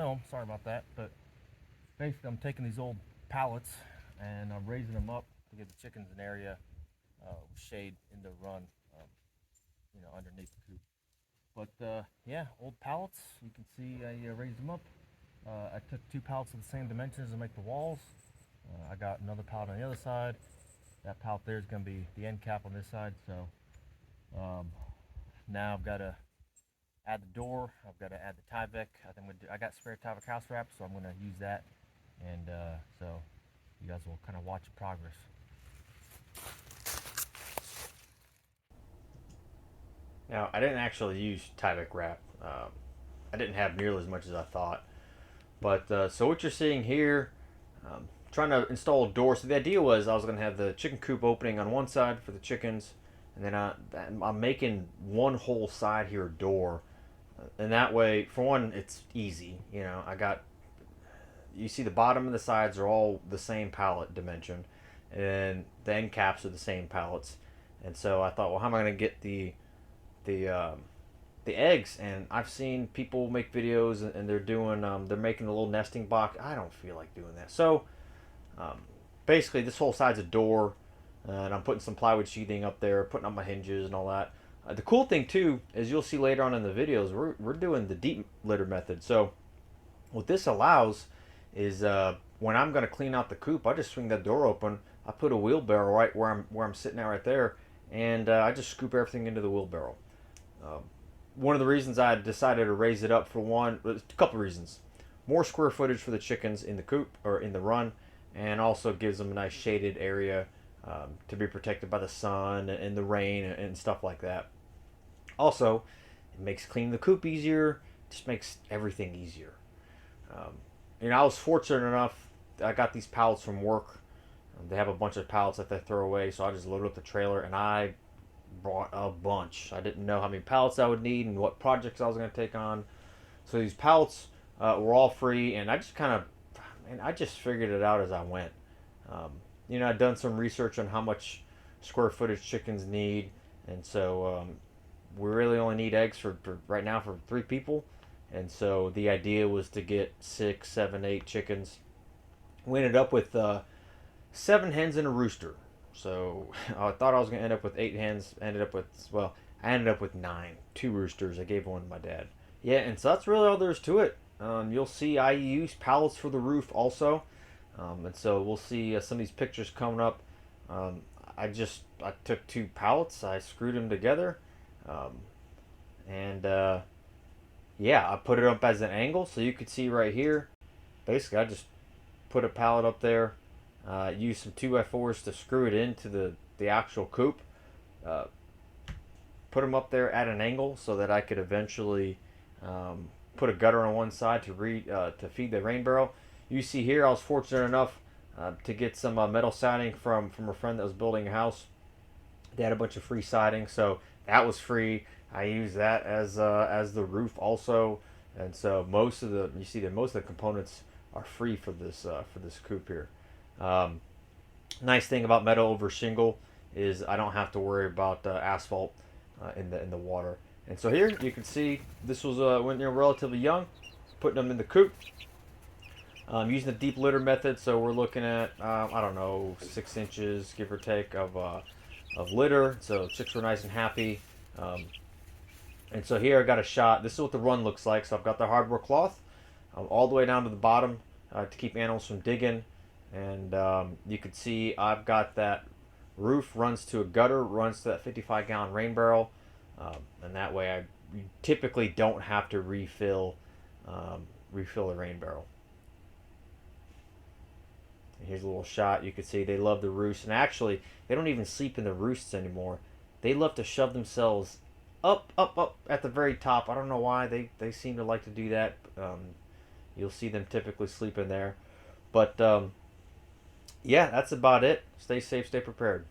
film, sorry about that, but basically I'm taking these old pallets and I'm raising them up to give the chickens an area with shade in the run, um, underneath the coop. But yeah, old pallets, you can see I raised them up. I took two pallets of the same dimensions to make the walls. I got another pallet on the other side. That pallet there is going to be the end cap on this side. So um, now I've got to add the door. I've got to add the Tyvek. I got spare Tyvek house wrap, so I'm going to use that. And so you guys will kind of watch the progress. Now, I didn't actually use Tyvek wrap. I didn't have nearly as much as I thought. But so what you're seeing here, trying to install a door. So the idea was I was going to have the chicken coop opening on one side for the chickens, and then I'm making one whole side here a door, and that way, for one, it's easy. You see the bottom and the sides are all the same pallet dimension, and the end caps are the same pallets. And so I thought, well, how am I going to get the the eggs? And I've seen people make videos and they're making a little nesting box. I don't feel like doing that. So um, basically, this whole side's a door, and I'm putting some plywood sheathing up there, putting up my hinges and all that. The cool thing too is you'll see later on in the videos we're doing the deep litter method. So what this allows is when I'm going to clean out the coop, I just swing that door open. I put a wheelbarrow right where I'm sitting at right there, and I just scoop everything into the wheelbarrow. Um, One of the reasons I decided to raise it up, for one, a couple reasons: more square footage for the chickens in the coop or in the run, and also gives them a nice shaded area to be protected by the sun and the rain and stuff like that. Also, it makes cleaning the coop easier. Just makes everything easier. Um, I was fortunate enough. I got these pallets from work. They have a bunch of pallets that they throw away, so I just loaded up the trailer and I brought a bunch. I didn't know how many pallets I would need and what projects I was going to take on. So these pallets were all free, and I just I just figured it out as I went. Um, I'd done some research on how much square footage chickens need, and so we really only need eggs for right now for 3 people. And so the idea was to get 6, 7, 8 chickens. We ended up with 7 hens and a rooster. So I thought I was going to end up with 8 hens. I ended up with 9. 2 roosters. I gave one to my dad. Yeah, and so that's really all there is to it. You'll see I use pallets for the roof also. And so we'll see some of these pictures coming up. Um, I took 2 pallets. I screwed them together. Um, and yeah, I put it up as an angle so you could see right here. Basically, I just put a pallet up there, use some 2x4s to screw it into the actual coop, uh, put them up there at an angle so that I could eventually put a gutter on one side to feed the rain barrel. You see here, I was fortunate enough to get some metal siding from a friend that was building a house. They had a bunch of free siding, so that was free. I used that as the roof also, and so most of the components are free for this coop here. Um, Nice thing about metal over shingle is I don't have to worry about asphalt in the water. And so here you can see this was when they're relatively young, putting them in the coop. Using the deep litter method, so we're looking at I don't know, 6 inches give or take of litter. So chicks were nice and happy. Um, and so here I got a shot. This is what the run looks like. So I've got the hardware cloth all the way down to the bottom to keep animals from digging. And you can see I've got that roof runs to a gutter, runs to that 55-gallon rain barrel, and that way I typically don't have to refill the rain barrel. And here's a little shot. You can see they love the roost, and actually they don't even sleep in the roosts anymore. They love to shove themselves up at the very top. I don't know why they seem to like to do that. You'll see them typically sleep in there, but yeah, that's about it. Stay safe, stay prepared.